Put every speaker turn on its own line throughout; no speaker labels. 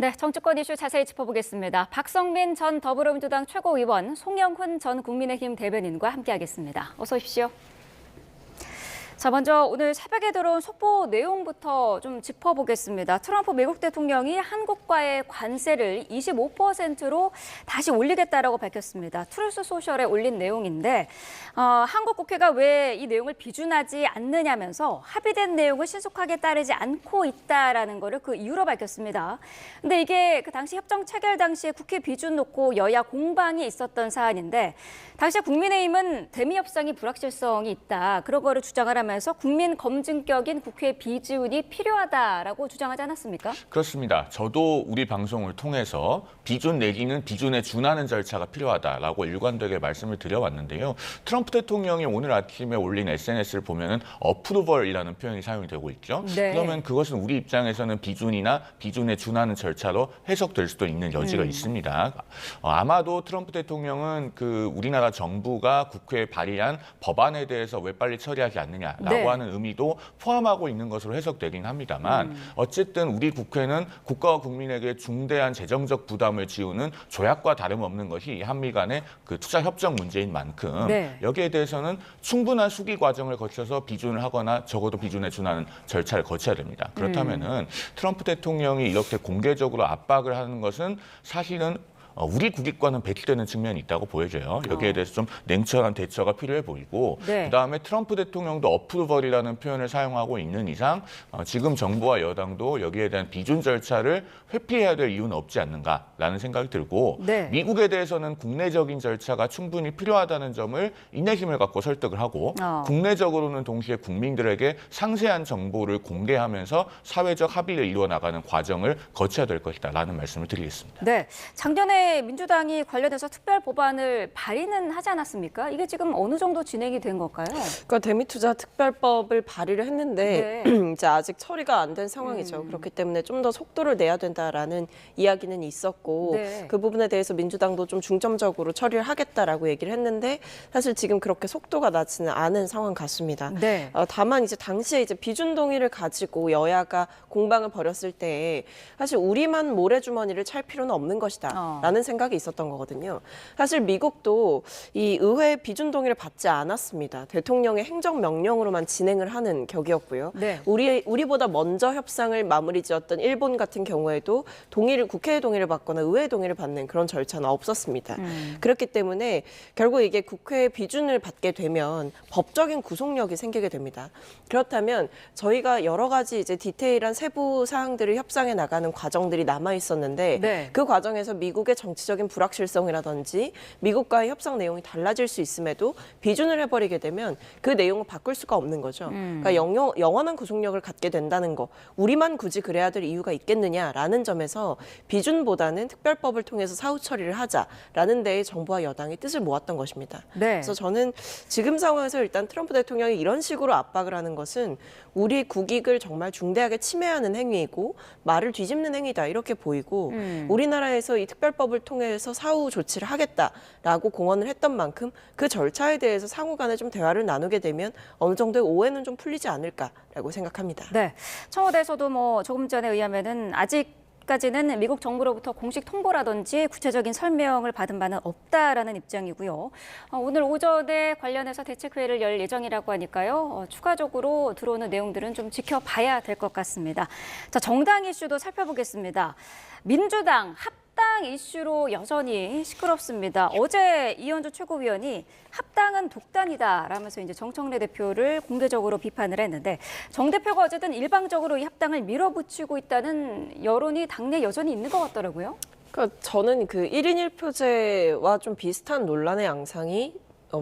네, 정치권 이슈 자세히 짚어보겠습니다. 박성민 전 더불어민주당 최고위원, 송영훈 전 국민의힘 대변인과 함께하겠습니다. 어서 오십시오. 자, 먼저 오늘 새벽에 들어온 속보 내용부터 좀 짚어보겠습니다. 트럼프 미국 대통령이 한국과의 관세를 25%로 다시 올리겠다라고 밝혔습니다. 트루스 소셜에 올린 내용인데 한국 국회가 왜 이 내용을 비준하지 않느냐면서 합의된 내용을 신속하게 따르지 않고 있다라는 거를 그 이유로 밝혔습니다. 근데 이게 그 당시 협정 체결 당시에 국회 비준 놓고 여야 공방이 있었던 사안인데 당시 국민의힘은 대미 협상이 불확실성이 있다. 그런 거를 주장을 하면서 국민 검증격인 국회 비준이 필요하다라고 주장하지 않았습니까?
그렇습니다. 저도 우리 방송을 통해서 비준 내기는 비준에 준하는 절차가 필요하다라고 일관되게 말씀을 드려왔는데요. 트럼프 대통령이 오늘 아침에 올린 SNS를 보면은 어프루벌이라는 표현이 사용이 되고 있죠.
네.
그러면 그것은 우리 입장에서는 비준이나 비준에 준하는 절차로 해석될 수도 있는 여지가 있습니다. 아마도 트럼프 대통령은 그 우리나라 정부가 국회에 발의한 법안에 대해서 왜 빨리 처리하지 않느냐라고
네.
하는 의미도 포함하고 있는 것으로 해석되긴 합니다만 어쨌든 우리 국회는 국가와 국민에게 중대한 재정적 부담을 지우는 조약과 다름없는 것이 이 한미 간의 그 투자 협정 문제인 만큼
네.
여기에 대해서는 충분한 수기 과정을 거쳐서 비준을 하거나 적어도 비준에 준하는 절차를 거쳐야 됩니다. 그렇다면은 트럼프 대통령이 이렇게 공개적으로 압박을 하는 것은 사실은 우리 국익과는 배치되는 측면이 있다고 보여져요. 여기에 대해서 좀 냉철한 대처가 필요해 보이고
네.
그다음에 트럼프 대통령도 어프루벌이라는 표현을 사용하고 있는 이상 지금 정부와 여당도 여기에 대한 비준 절차를 회피해야 될 이유는 없지 않는가라는 생각이 들고
네.
미국에 대해서는 국내적인 절차가 충분히 필요하다는 점을 인내심을 갖고 설득을 하고 국내적으로는 동시에 국민들에게 상세한 정보를 공개하면서 사회적 합의를 이루어 나가는 과정을 거쳐야 될 것이다라는 말씀을 드리겠습니다.
네, 작년에 민주당이 관련해서 특별 법안을 발의는 하지 않았습니까? 이게 지금 어느 정도 진행이 된 걸까요?
그러니까 대미투자 특별법을 발의를 했는데
네.
이제 아직 처리가 안 된 상황이죠. 그렇기 때문에 좀 더 속도를 내야 된다라는 이야기는 있었고
네.
그 부분에 대해서 민주당도 좀 중점적으로 처리를 하겠다라고 얘기를 했는데 사실 지금 그렇게 속도가 나지는 않은 상황 같습니다.
네.
다만 이제 당시에 이제 비준 동의를 가지고 여야가 공방을 벌였을 때 사실 우리만 모래주머니를 찰 필요는 없는 것이다라는 생각이 있었던 거거든요. 사실 미국도 이 의회 비준 동의를 받지 않았습니다. 대통령의 행정명령으로만 진행을 하는 격이었고요.
네.
우리보다 먼저 협상을 마무리 지었던 일본 같은 경우에도 국회의 동의를 받거나 의회의 동의를 받는 그런 절차는 없었습니다. 그렇기 때문에 결국 이게 국회의 비준을 받게 되면 법적인 구속력이 생기게 됩니다. 그렇다면 저희가 여러 가지 이제 디테일한 세부 사항들을 협상해 나가는 과정들이 남아 있었는데
네.
그 과정에서 미국의 정치적인 불확실성이라든지 미국과의 협상 내용이 달라질 수 있음에도 비준을 해버리게 되면 그 내용을 바꿀 수가 없는 거죠. 그러니까 영원한 구속력을 갖게 된다는 거, 우리만 굳이 그래야 될 이유가 있겠느냐라는 점에서 비준보다는 특별법을 통해서 사후 처리를 하자라는 데에 정부와 여당이 뜻을 모았던 것입니다.
네.
그래서 저는 지금 상황에서 일단 트럼프 대통령이 이런 식으로 압박을 하는 것은 우리 국익을 정말 중대하게 침해하는 행위이고 말을 뒤집는 행위다 이렇게 보이고 우리나라에서 이 특별법을 통해서 사후 조치를 하겠다라고 공언을 했던 만큼 그 절차에 대해서 상호 간에 좀 대화를 나누게 되면 어느 정도의 오해는 좀 풀리지 않을까라고 생각합니다.
네. 청와대에서도 뭐 조금 전에 의하면은 아직까지는 미국 정부로부터 공식 통보라든지 구체적인 설명을 받은 바는 없다라는 입장이고요. 오늘 오전에 관련해서 대책회의를 열 예정이라고 하니까요. 추가적으로 들어오는 내용들은 좀 지켜봐야 될 것 같습니다. 자, 정당 이슈도 살펴보겠습니다. 민주당 합당 이슈로 여전히 시끄럽습니다. 어제 이현주 최고위원이 합당은 독단이다라면서 이제 정청래 대표를 공개적으로 비판을 했는데 정 대표가 어쨌든 일방적으로 이 합당을 밀어붙이고 있다는 여론이 당내 여전히 있는 것 같더라고요.
그러니까 저는 그 1인 1표제와 좀 비슷한 논란의 양상이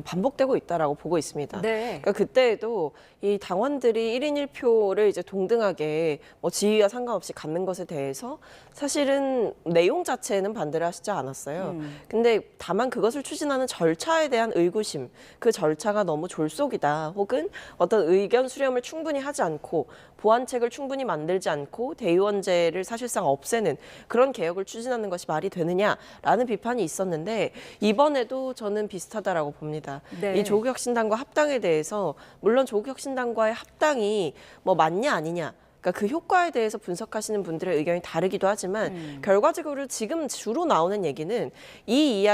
반복되고 있다라고 보고 있습니다.
네.
그러니까 그때에도 이 당원들이 1인 1표를 이제 동등하게 뭐 지위와 상관없이 갖는 것에 대해서 사실은 내용 자체는 반대를 하시지 않았어요. 근데 다만 그것을 추진하는 절차에 대한 의구심, 그 절차가 너무 졸속이다, 혹은 어떤 의견 수렴을 충분히 하지 않고 보완책을 충분히 만들지 않고 대의원제를 사실상 없애는 그런 개혁을 추진하는 것이 말이 되느냐라는 비판이 있었는데 이번에도 저는 비슷하다라고 봅니다.
네.
이 조국혁신당과 합당에 대해서 물론 조국혁신당과의 합당이 뭐 맞냐 아니냐 그러니까 그 효과에 대해서 분석하시는 분들의 의견이 다르기도 하지만 결과적으로 지금 주로 나오는 얘기는 이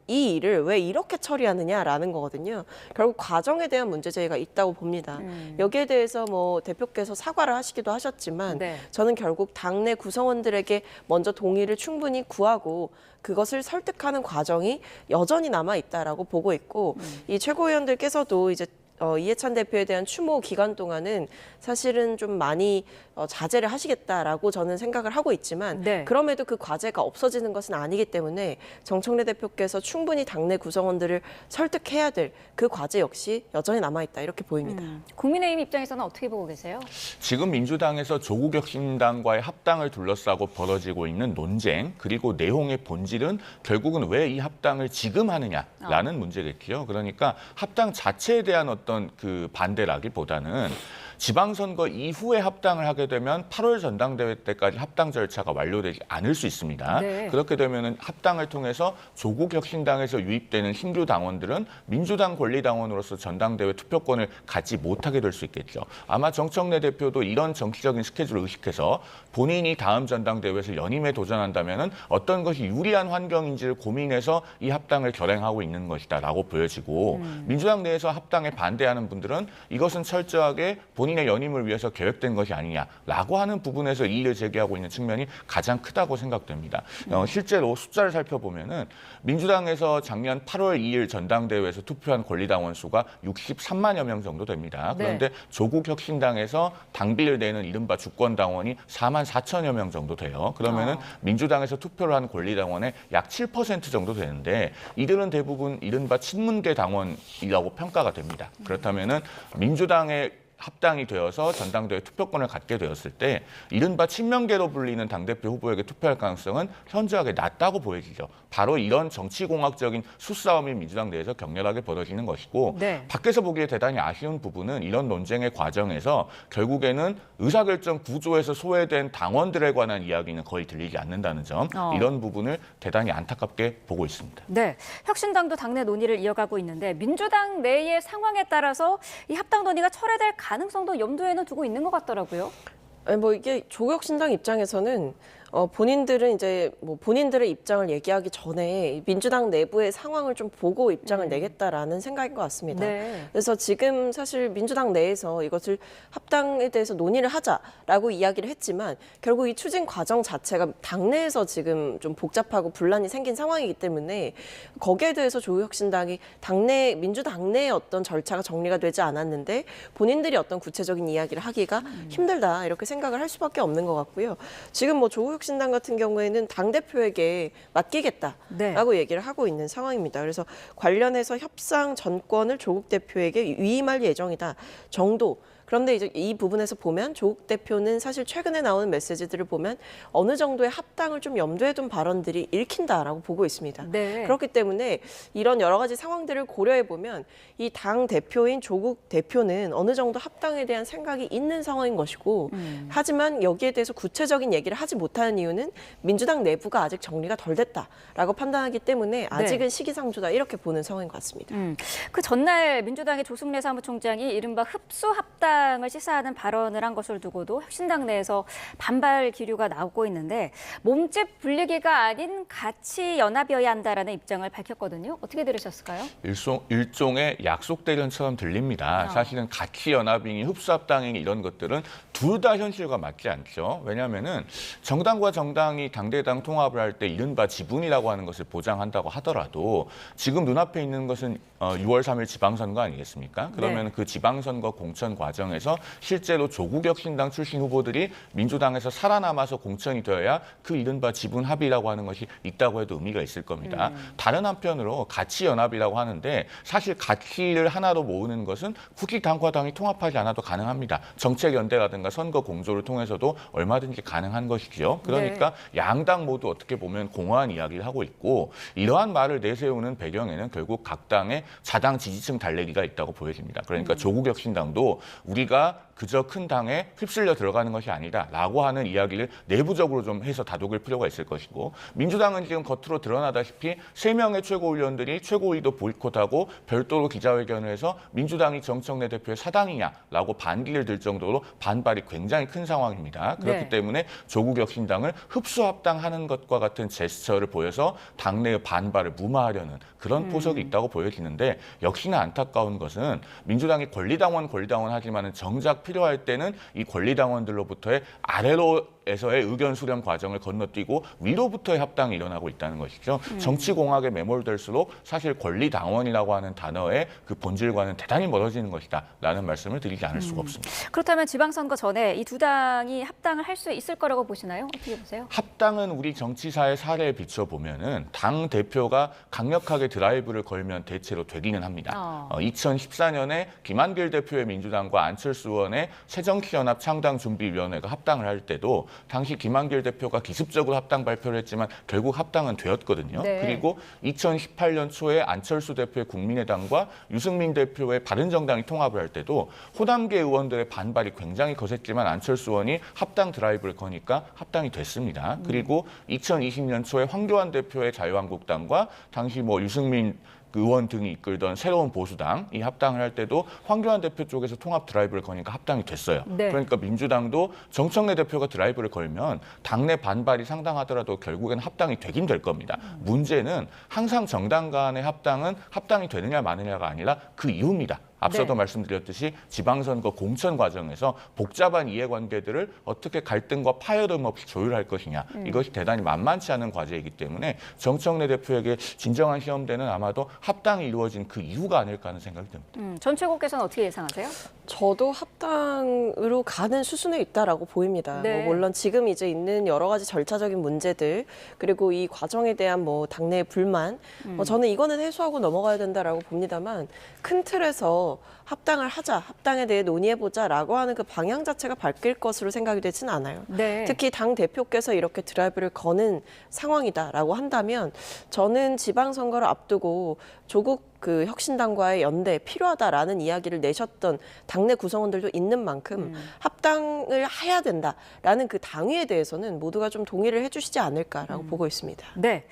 일을 왜 이렇게 처리하느냐라는 거거든요. 결국 과정에 대한 문제 제기가 있다고 봅니다. 여기에 대해서 뭐 대표께서 사과를 하시기도 하셨지만
네.
저는 결국 당내 구성원들에게 먼저 동의를 충분히 구하고 그것을 설득하는 과정이 여전히 남아 있다라고 보고 있고 이 최고위원들께서도 이제 이해찬 대표에 대한 추모 기간 동안은 사실은 좀 많이 자제를 하시겠다라고 저는 생각을 하고 있지만
네.
그럼에도 그 과제가 없어지는 것은 아니기 때문에 정청래 대표께서 충분히 당내 구성원들을 설득해야 될 그 과제 역시 여전히 남아있다 이렇게 보입니다.
국민의힘 입장에서는 어떻게 보고 계세요?
지금 민주당에서 조국혁신당과의 합당을 둘러싸고 벌어지고 있는 논쟁 그리고 내용의 본질은 결국은 왜 이 합당을 지금 하느냐라는 문제겠지요. 그러니까 합당 자체에 대한 어떤 그 반대라기보다는 지방선거 이후에 합당을 하게 되면 8월 전당대회 때까지 합당 절차가 완료되지 않을 수 있습니다.
네.
그렇게 되면 합당을 통해서 조국혁신당에서 유입되는 신규 당원들은 민주당 권리당원으로서 전당대회 투표권을 갖지 못하게 될 수 있겠죠. 아마 정청래 대표도 이런 정치적인 스케줄을 의식해서 본인이 다음 전당대회에서 연임에 도전한다면 어떤 것이 유리한 환경인지를 고민해서 이 합당을 결행하고 있는 것이다라고 보여지고 민주당 내에서 합당에 반대하는 분들은 이것은 철저하게 본인의 연임을 위해서 계획된 것이 아니냐라고 하는 부분에서 이의를 제기하고 있는 측면이 가장 크다고 생각됩니다. 실제로 숫자를 살펴보면은 민주당에서 작년 8월 2일 전당대회에서 투표한 권리당원 수가 63만여 명 정도 됩니다. 그런데 조국혁신당에서 당비를 내는 이른바 주권당원이 4만 4천여 명 정도 돼요. 그러면은 민주당에서 투표를 한 권리당원의 약 7% 정도 되는데 이들은 대부분 이른바 친문계 당원이라고 평가가 됩니다. 그렇다면은 민주당의 합당이 되어서 전당대회 투표권을 갖게 되었을 때 이른바 친명계로 불리는 당대표 후보에게 투표할 가능성은 현저하게 낮다고 보여지죠. 바로 이런 정치공학적인 수싸움이 민주당 내에서 격렬하게 벌어지는 것이고
네.
밖에서 보기에 대단히 아쉬운 부분은 이런 논쟁의 과정에서 결국에는 의사결정 구조에서 소외된 당원들에 관한 이야기는 거의 들리지 않는다는 점 이런 부분을 대단히 안타깝게 보고 있습니다.
네, 혁신당도 당내 논의를 이어가고 있는데 민주당 내의 상황에 따라서 이 합당 논의가 철회될 가능성도 염두에는 두고 있는 것 같더라고요.
아니, 뭐 이게 조국혁신당 입장에서는 본인들은 이제 뭐 본인들의 입장을 얘기하기 전에 민주당 내부의 상황을 좀 보고 입장을 내겠다라는 생각인 것 같습니다.
네.
그래서 지금 사실 민주당 내에서 이것을 합당에 대해서 논의를 하자라고 이야기를 했지만 결국 이 추진 과정 자체가 당내에서 지금 좀 복잡하고 분란이 생긴 상황이기 때문에 거기에 대해서 조국혁신당이 민주당 내의 어떤 절차가 정리가 되지 않았는데 본인들이 어떤 구체적인 이야기를 하기가 힘들다 이렇게 생각을 할 수밖에 없는 것 같고요. 지금 뭐 조국혁신당 같은 경우에는 당대표에게 맡기겠다라고 얘기를 하고 있는 상황입니다. 그래서 관련해서 협상 전권을 조국 대표에게 위임할 예정이다 정도. 그런데 이제 이 부분에서 보면 조국 대표는 사실 최근에 나오는 메시지들을 보면 어느 정도의 합당을 좀 염두에 둔 발언들이 읽힌다라고 보고 있습니다.
네.
그렇기 때문에 이런 여러 가지 상황들을 고려해 보면 이 당 대표인 조국 대표는 어느 정도 합당에 대한 생각이 있는 상황인 것이고 하지만 여기에 대해서 구체적인 얘기를 하지 못하는 이유는 민주당 내부가 아직 정리가 덜 됐다라고 판단하기 때문에 아직은 시기상조다 이렇게 보는 상황인 것 같습니다.
그 전날 민주당의 조승래 사무총장이 이른바 흡수 합당을 시사하는 발언을 한 것을 두고도 혁신당 내에서 반발 기류가 나오고 있는데 몸집 분리기가 아닌 같이 연합이어야 한다라는 입장을 밝혔거든요. 어떻게 들으셨을까요?
일종의 약속 대련처럼 들립니다. 사실은 가치 연합이니 흡수합당이니 이런 것들은 둘 다 현실과 맞지 않죠. 왜냐하면은 정당과 정당이 당대당 통합을 할 때 이른바 지분이라고 하는 것을 보장한다고 하더라도 지금 눈앞에 있는 것은 6월 3일 지방선거 아니겠습니까? 그러면 그 지방선거 공천 과정에서 실제로 조국혁신당 출신 후보들이 민주당에서 살아남아서 공천이 되어야 그 이른바 지분 합의라고 하는 것이 있다고 해도 의미가 있을 겁니다. 다른 한편으로 가치 연합이라고 하는데 사실 가치를 하나로 모으는 것은 굳이 당과 당이 통합하지 않아도 가능합니다. 정책 연대라든가 선거 공조를 통해서도 얼마든지 가능한 것이죠. 그러니까 양당 모두 어떻게 보면 공허한 이야기를 하고 있고 이러한 말을 내세우는 배경에는 결국 각 당의 자당 지지층 달래기가 있다고 보여집니다. 그러니까 조국혁신당도 우리가 그저 큰 당에 휩쓸려 들어가는 것이 아니다라고 하는 이야기를 내부적으로 좀 해서 다독일 필요가 있을 것이고 민주당은 지금 겉으로 드러나다시피 3명의 최고위원들이 최고위도 보이콧하고 별도로 기자회견을 해서 민주당이 정청래 대표의 사당이냐라고 반기를 들 정도로 반발이 굉장히 큰 상황입니다. 그렇기
네.
때문에 조국 혁신당을 흡수합당하는 것과 같은 제스처를 보여서 당내의 반발을 무마하려는 그런 포석이 있다고 보여지는데 역시나 안타까운 것은 민주당이 권리당원 하지만은 정작 필요할 때는 이 권리당원들로부터의 아래로에서의 의견 수렴 과정을 건너뛰고 위로부터의 합당이 일어나고 있다는 것이죠. 정치공학에 매몰될수록 사실 권리당원이라고 하는 단어의 그 본질과는 대단히 멀어지는 것이다라는 말씀을 드리지 않을 수가 없습니다.
그렇다면 지방선거 전에 이 두 당이 합당을 할 수 있을 거라고 보시나요? 어떻게 보세요?
합당은 우리 정치사의 사례에 비춰보면은 당 대표가 강력하게 드라이브를 걸면 대체로 되기는 합니다. 2014년에 김한길 대표의 민주당과 안철수 의원의 새정치연합 창당준비위원회가 합당을 할 때도 당시 김한길 대표가 기습적으로 합당 발표를 했지만 결국 합당은 되었거든요.
네.
그리고 2018년 초에 안철수 대표의 국민의당과 유승민 대표의 바른정당이 통합을 할 때도 호남계 의원들의 반발이 굉장히 거셌지만 안철수 의원이 합당 드라이브를 거니까 합당이 됐습니다. 그리고 2020년 초에 황교안 대표의 자유한국당과 당시 유승민 의원 등이 이끌던 새로운 보수당 이 합당을 할 때도 황교안 대표 쪽에서 통합 드라이브를 거니까 합당이 됐어요.
네.
그러니까 민주당도 정청래 대표가 드라이브를 걸면 당내 반발이 상당하더라도 결국엔 합당이 되긴 될 겁니다. 문제는 항상 정당 간의 합당은 합당이 되느냐 마느냐가 아니라 그 이유입니다. 앞서도
네.
말씀드렸듯이 지방선거 공천 과정에서 복잡한 이해관계들을 어떻게 갈등과 파열음 없이 조율할 것이냐. 이것이 대단히 만만치 않은 과제이기 때문에 정청래 대표에게 진정한 시험대는 아마도 합당이 이루어진 그 이유가 아닐까 하는 생각이 듭니다.
전 최고께서는 어떻게 예상하세요?
저도 합당으로 가는 수순에 있다라고 보입니다.
네.
물론 지금 이제 있는 여러 가지 절차적인 문제들 그리고 이 과정에 대한 당내의 불만 저는 이거는 해소하고 넘어가야 된다라고 봅니다만 큰 틀에서 합당을 하자, 합당에 대해 논의해보자라고 하는 그 방향 자체가 바뀔 것으로 생각이 되지는 않아요.
네.
특히 당 대표께서 이렇게 드라이브를 거는 상황이다라고 한다면 저는 지방선거를 앞두고 조국 혁신당과의 연대 필요하다라는 이야기를 내셨던 당내 구성원들도 있는 만큼 합당을 해야 된다라는 그 당위에 대해서는 모두가 좀 동의를 해주시지 않을까라고 보고 있습니다.
네.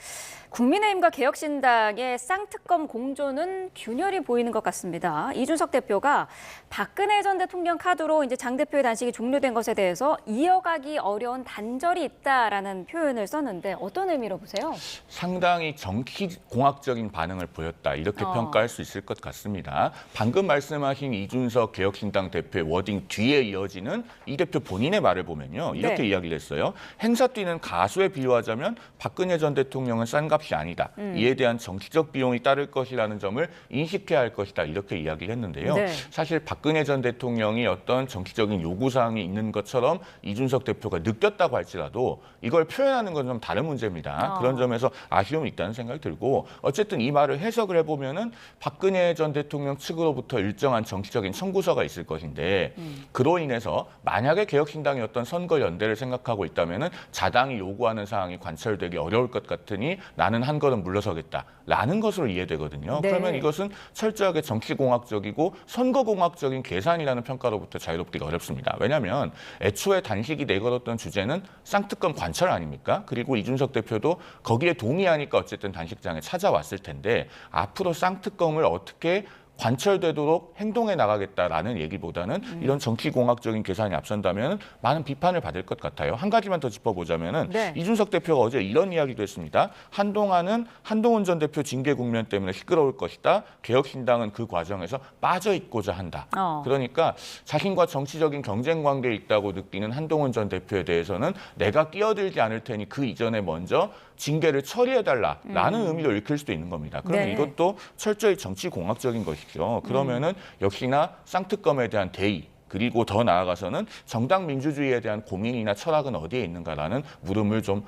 국민의힘과 개혁신당의 쌍특검 공조는 균열이 보이는 것 같습니다. 이준석 대표가 박근혜 전 대통령 카드로 이제 장 대표의 단식이 종료된 것에 대해서 이어가기 어려운 단절이 있다라는 표현을 썼는데 어떤 의미로 보세요?
상당히 정치공학적인 반응을 보였다. 이렇게 평가할 수 있을 것 같습니다. 방금 말씀하신 이준석 개혁신당 대표의 워딩 뒤에 이어지는 이 대표 본인의 말을 보면요. 이렇게
네.
이야기를 했어요. 행사 뛰는 가수에 비유하자면 박근혜 전 대통령은 싼 값이 아니다. 이에 대한 정치적 비용이 따를 것이라는 점을 인식해야 할 것이다. 이렇게 이야기를 했는데요.
네.
사실 박근혜 전 대통령이 어떤 정치적인 요구사항이 있는 것처럼 이준석 대표가 느꼈다고 할지라도 이걸 표현하는 건 좀 다른 문제입니다. 그런 점에서 아쉬움이 있다는 생각이 들고 어쨌든 이 말을 해석을 해보면은 박근혜 전 대통령 측으로부터 일정한 정치적인 청구서가 있을 것인데 그로 인해서 만약에 개혁신당이 어떤 선거 연대를 생각하고 있다면은 자당이 요구하는 사항이 관철되기 어려울 것 같으니 나는 한 걸음 물러서겠다라는 것으로 이해되거든요.
네.
그러면 이것은 철저하게 정치공학적이고 선거공학적인 계산이라는 평가로부터 자유롭기가 어렵습니다. 왜냐하면 애초에 단식이 내걸었던 주제는 쌍특검 관철 아닙니까? 그리고 이준석 대표도 거기에 동의하니까 어쨌든 단식장에 찾아왔을 텐데 앞으로 쌍특검을 어떻게 관철되도록 행동해 나가겠다라는 얘기보다는 이런 정치공학적인 계산이 앞선다면 많은 비판을 받을 것 같아요. 한 가지만 더 짚어보자면은
네.
이준석 대표가 어제 이런 이야기도 했습니다. 한동안은 한동훈 전 대표 징계 국면 때문에 시끄러울 것이다. 개혁신당은 그 과정에서 빠져 있고자 한다. 그러니까 자신과 정치적인 경쟁 관계에 있다고 느끼는 한동훈 전 대표에 대해서는 내가 끼어들지 않을 테니 그 이전에 먼저 징계를 처리해달라라는 의미로 읽힐 수도 있는 겁니다. 그러면
네.
이것도 철저히 정치공학적인 것이죠. 그러면은 역시나 쌍특검에 대한 대의 그리고 더 나아가서는 정당 민주주의에 대한 고민이나 철학은 어디에 있는가라는 물음을 좀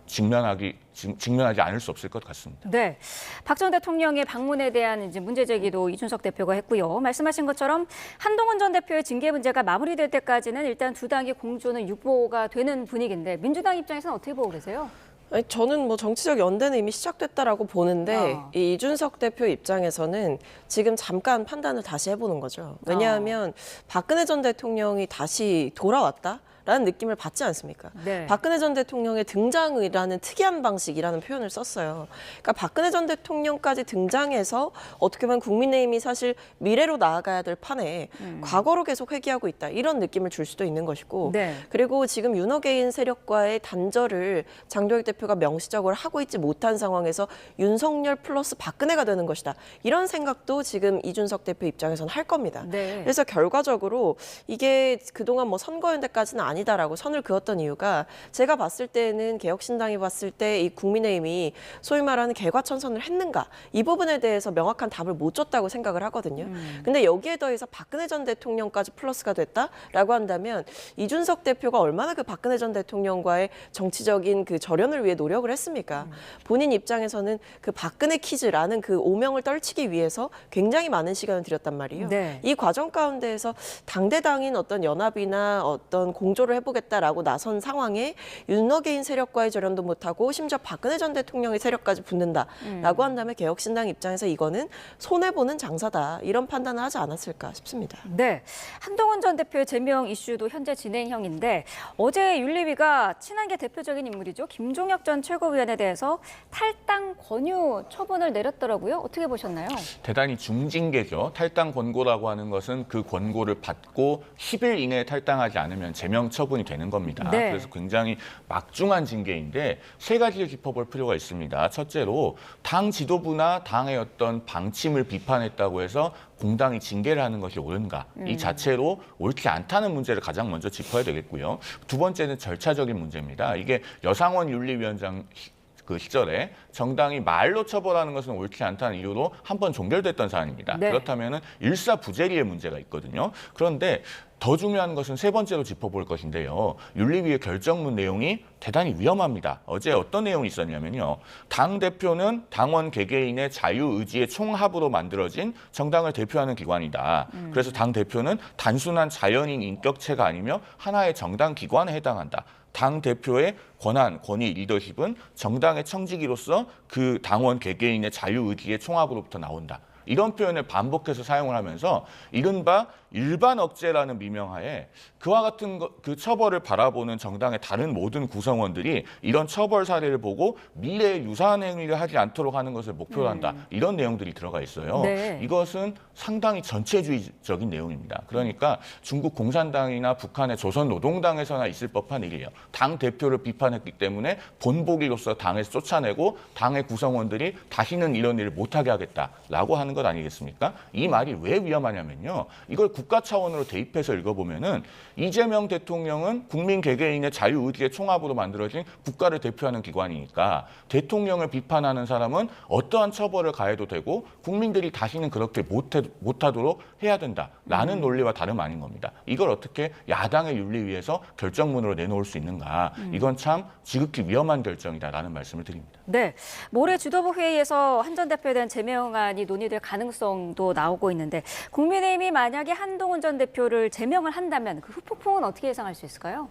직면하지 않을 수 없을 것 같습니다.
네, 박 전 대통령의 방문에 대한 이제 문제 제기도 이준석 대표가 했고요. 말씀하신 것처럼 한동훈 전 대표의 징계 문제가 마무리될 때까지는 일단 두 당의 공조는 유보가 되는 분위기인데 민주당 입장에서는 어떻게 보고 계세요?
아니, 저는 뭐 정치적 연대는 이미 시작됐다라고 보는데 이 이준석 대표 입장에서는 지금 잠깐 판단을 다시 해보는 거죠. 왜냐하면 박근혜 전 대통령이 다시 돌아왔다? 라는 느낌을 받지 않습니까?
네.
박근혜 전 대통령의 등장이라는 특이한 방식이라는 표현을 썼어요. 그러니까 박근혜 전 대통령까지 등장해서 어떻게 보면 국민의힘이 사실 미래로 나아가야 될 판에 과거로 계속 회귀하고 있다. 이런 느낌을 줄 수도 있는 것이고
네.
그리고 지금 윤호개인 세력과의 단절을 장도혁 대표가 명시적으로 하고 있지 못한 상황에서 윤석열 플러스 박근혜가 되는 것이다. 이런 생각도 지금 이준석 대표 입장에서는 할 겁니다.
네.
그래서 결과적으로 이게 그동안 뭐 선거연대까지는 아니다라고 선을 그었던 이유가 제가 봤을 때는 개혁신당이 봤을 때 이 국민의힘이 소위 말하는 개과천선을 했는가 이 부분에 대해서 명확한 답을 못 줬다고 생각을 하거든요. 근데 여기에 더해서 박근혜 전 대통령까지 플러스가 됐다라고 한다면 이준석 대표가 얼마나 그 박근혜 전 대통령과의 정치적인 그 절연을 위해 노력을 했습니까? 본인 입장에서는 그 박근혜 키즈라는 그 오명을 떨치기 위해서 굉장히 많은 시간을 들였단 말이에요.
네.
이 과정 가운데에서 당대당인 어떤 연합이나 어떤 공조를 해보겠다라고 나선 상황에 윤호개인 세력과의 절연도 못하고 심지어 박근혜 전 대통령의 세력까지 붙는다라고 한다면 개혁신당 입장에서 이거는 손해보는 장사다. 이런 판단을 하지 않았을까 싶습니다.
네, 한동훈 전 대표의 제명 이슈도 현재 진행형인데 어제 윤리위가 친한계 대표적인 인물이죠. 김종혁 전 최고위원에 대해서 탈당 권유 처분을 내렸더라고요. 어떻게 보셨나요?
대단히 중징계죠. 탈당 권고라고 하는 것은 그 권고를 받고 10일 이내에 탈당하지 않으면 제명 처분이 되는 겁니다.
네.
그래서 굉장히 막중한 징계인데 세 가지를 짚어볼 필요가 있습니다. 첫째로 당 지도부나 당의 어떤 방침을 비판했다고 해서 공당이 징계를 하는 것이 옳은가? 이 자체로 옳지 않다는 문제를 가장 먼저 짚어야 되겠고요. 두 번째는 절차적인 문제입니다. 이게 여상원 윤리위원장 그 시절에 정당이 말로 처벌하는 것은 옳지 않다는 이유로 한 번 종결됐던 사안입니다.
네.
그렇다면 일사부재리의 문제가 있거든요. 그런데 더 중요한 것은 세 번째로 짚어볼 것인데요. 윤리위의 결정문 내용이 대단히 위험합니다. 어제 어떤 내용이 있었냐면요. 당대표는 당원 개개인의 자유의지의 총합으로 만들어진 정당을 대표하는 기관이다. 그래서 당대표는 단순한 자연인 인격체가 아니며 하나의 정당 기관에 해당한다. 당대표의 권한, 권위, 리더십은 정당의 청지기로서 그 당원 개개인의 자유의지의 총합으로부터 나온다. 이런 표현을 반복해서 사용을 하면서 이른바 일반 억제라는 미명하에 그와 같은 그 처벌을 바라보는 정당의 다른 모든 구성원들이 이런 처벌 사례를 보고 미래에 유사한 행위를 하지 않도록 하는 것을 목표로 한다. 이런 내용들이 들어가 있어요.
네.
이것은 상당히 전체주의적인 내용입니다. 그러니까 중국 공산당이나 북한의 조선노동당에서나 있을 법한 일이에요. 당 대표를 비판했기 때문에 본보기로서 당에서 쫓아내고 당의 구성원들이 다시는 이런 일을 못하게 하겠다라고 하는 것 아니겠습니까? 이 말이 왜 위험하냐면요. 이걸 국가 차원으로 대입해서 읽어보면은 이재명 대통령은 국민 개개인의 자유의지의 총합으로 만들어진 국가를 대표하는 기관이니까 대통령을 비판하는 사람은 어떠한 처벌을 가해도 되고 국민들이 다시는 그렇게 못하도록 해야 된다라는 논리와 다름 아닌 겁니다. 이걸 어떻게 야당의 윤리위에서 결정문으로 내놓을 수 있는가. 이건 참 지극히 위험한 결정이다라는 말씀을 드립니다.
네, 모레 지도부 회의에서 한 전 대표에 대한 제명안이 논의될 가능성도 나오고 있는데 국민의힘이 만약에 한동훈 전 대표를 제명을 한다면 그 후폭풍은 어떻게 예상할 수 있을까요?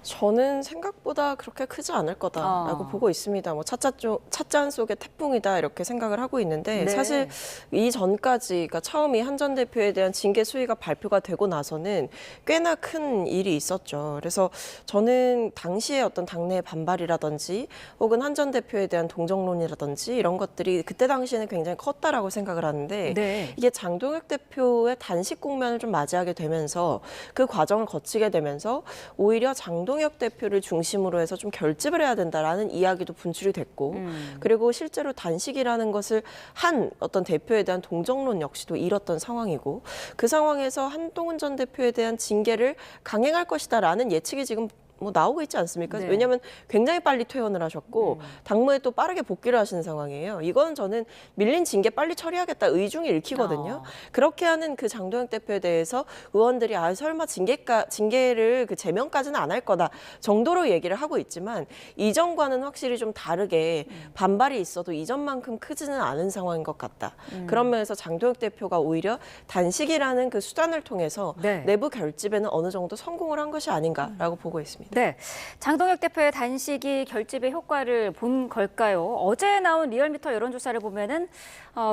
저는 생각보다 그렇게 크지 않을 거다라고 보고 있습니다. 뭐 찻잔 속의 태풍이다 이렇게 생각을 하고 있는데
네.
사실 이전까지 그러니까 처음 이 한 전 대표에 대한 징계 수위가 발표가 되고 나서는 꽤나 큰 일이 있었죠. 그래서 저는 당시에 어떤 당내의 반발이라든지 혹은 한 전 대표에 대한 동정론이라든지 이런 것들이 그때 당시에는 굉장히 컸다라고 생각을 하는데
네.
이게 장동혁 대표의 단식 국면을 좀 맞이하게 되면서 그 과정을 거치게 되면서 오히려 장동혁 대표를 중심으로 해서 좀 결집을 해야 된다라는 이야기도 분출이 됐고 그리고 실제로 단식이라는 것을 한 어떤 대표에 대한 동정론 역시도 잃었던 상황이고 그 상황에서 한동훈 전 대표에 대한 징계를 강행할 것이다라는 예측이 지금 뭐 나오고 있지 않습니까?
네.
왜냐하면 굉장히 빨리 퇴원을 하셨고 당무에 또 빠르게 복귀를 하시는 상황이에요. 이건 저는 밀린 징계 빨리 처리하겠다 의중이 읽히거든요. 그렇게 하는 그 장동혁 대표에 대해서 의원들이 설마 징계를 그 제명까지는 안 할 거다 정도로 얘기를 하고 있지만 이전과는 확실히 좀 다르게 반발이 있어도 이전만큼 크지는 않은 상황인 것 같다. 그런 면에서 장동혁 대표가 오히려 단식이라는 그 수단을 통해서
네.
내부 결집에는 어느 정도 성공을 한 것이 아닌가라고 보고 있습니다. 같습니다.
네, 장동혁 대표의 단식이 결집의 효과를 본 걸까요? 어제 나온 리얼미터 여론조사를 보면은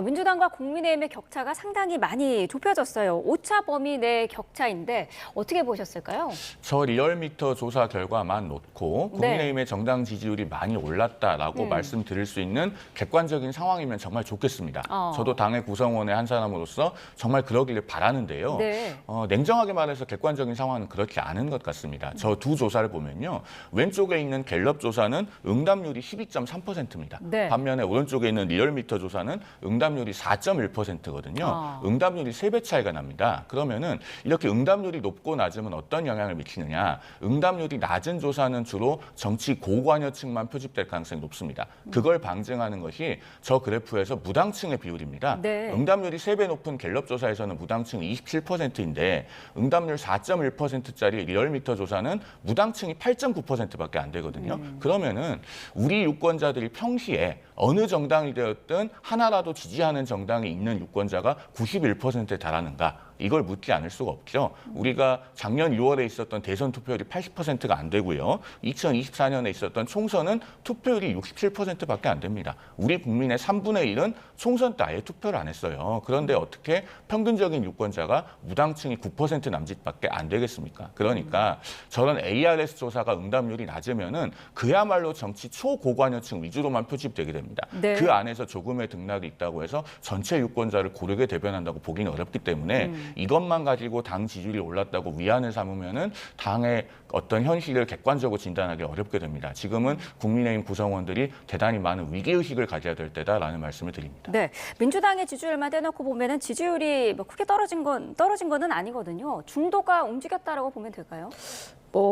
민주당과 국민의힘의 격차가 상당히 많이 좁혀졌어요. 오차 범위 내 격차인데 어떻게 보셨을까요?
저 리얼미터 조사 결과만 놓고 국민의힘의 정당 지지율이 많이 올랐다라고 말씀드릴 수 있는 객관적인 상황이면 정말 좋겠습니다. 저도 당의 구성원의 한 사람으로서 정말 그러기를 바라는데요.
네.
냉정하게 말해서 객관적인 상황은 그렇지 않은 것 같습니다. 저 두 조사를 보면요. 왼쪽에 있는 갤럽 조사는 응답률이 12.3%입니다.
네.
반면에 오른쪽에 있는 리얼미터 조사는 응답률이 4.1%거든요. 응답률이 3배 차이가 납니다. 그러면은 이렇게 응답률이 높고 낮으면 어떤 영향을 미치느냐. 응답률이 낮은 조사는 주로 정치 고관여층만 표집될 가능성이 높습니다. 그걸 방증하는 것이 저 그래프에서 무당층의 비율입니다.
네.
응답률이 3배 높은 갤럽 조사에서는 무당층이 27%인데 응답률 4.1%짜리 리얼미터 조사는 무당층이 8.9%밖에 안 되거든요. 그러면은 우리 유권자들이 평시에 어느 정당이 되었든 하나라도 지지하는 정당이 있는 유권자가 91%에 달하는가? 이걸 묻지 않을 수가 없죠. 우리가 작년 6월에 있었던 대선 투표율이 80%가 안 되고요. 2024년에 있었던 총선은 투표율이 67%밖에 안 됩니다. 우리 국민의 3분의 1은 총선 때 아예 투표를 안 했어요. 그런데 어떻게 평균적인 유권자가 무당층이 9% 남짓밖에 안 되겠습니까? 그러니까 저런 ARS 조사가 응답률이 낮으면은 그야말로 정치 초고관여층 위주로만 표집되게 됩니다.
네.
그 안에서 조금의 등락이 있다고 해서 전체 유권자를 고르게 대변한다고 보기는 어렵기 때문에 이것만 가지고 당 지지율이 올랐다고 위안을 삼으면은 당의 어떤 현실을 객관적으로 진단하기 어렵게 됩니다. 지금은 국민의힘 구성원들이 대단히 많은 위기의식을 가져야 될 때다라는 말씀을 드립니다.
네, 민주당의 지지율만 떼놓고 보면은 지지율이 뭐 크게 떨어진 거는 아니거든요. 중도가 움직였다라고 보면 될까요?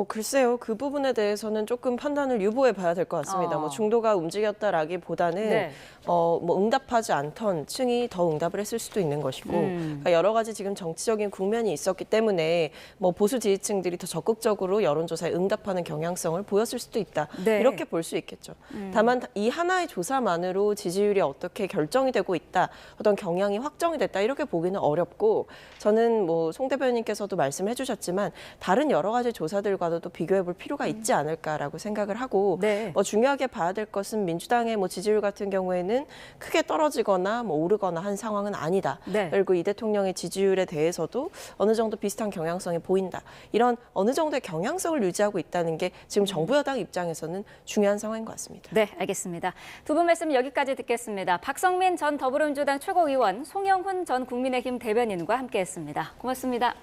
글쎄요. 그 부분에 대해서는 조금 판단을 유보해 봐야 될 것 같습니다. 중도가 움직였다라기보다는
네.
응답하지 않던 층이 더 응답을 했을 수도 있는 것이고 그러니까 여러 가지 지금 정치적인 국면이 있었기 때문에 보수 지지층들이 더 적극적으로 여론조사에 응답하는 경향성을 보였을 수도 있다.
네.
이렇게 볼 수 있겠죠. 다만 이 하나의 조사만으로 지지율이 어떻게 결정이 되고 있다, 어떤 경향이 확정이 됐다 이렇게 보기는 어렵고 저는 송 대변인께서도 말씀해 주셨지만 다른 여러 가지 조사들과도 또 비교해 볼 필요가 있지 않을까라고 생각을 하고
네.
중요하게 봐야 될 것은 민주당의 지지율 같은 경우에는 크게 떨어지거나 오르거나 한 상황은 아니다.
네.
그리고 이 대통령의 지지율에 대해서도 어느 정도 비슷한 경향성이 보인다. 이런 어느 정도의 경향성을 유지하고 있다는 게 지금 정부 여당 입장에서는 중요한 상황인 것 같습니다.
네, 알겠습니다. 두 분 말씀 여기까지 듣겠습니다. 박성민 전 더불어민주당 최고위원, 송영훈 전 국민의힘 대변인과 함께했습니다. 고맙습니다.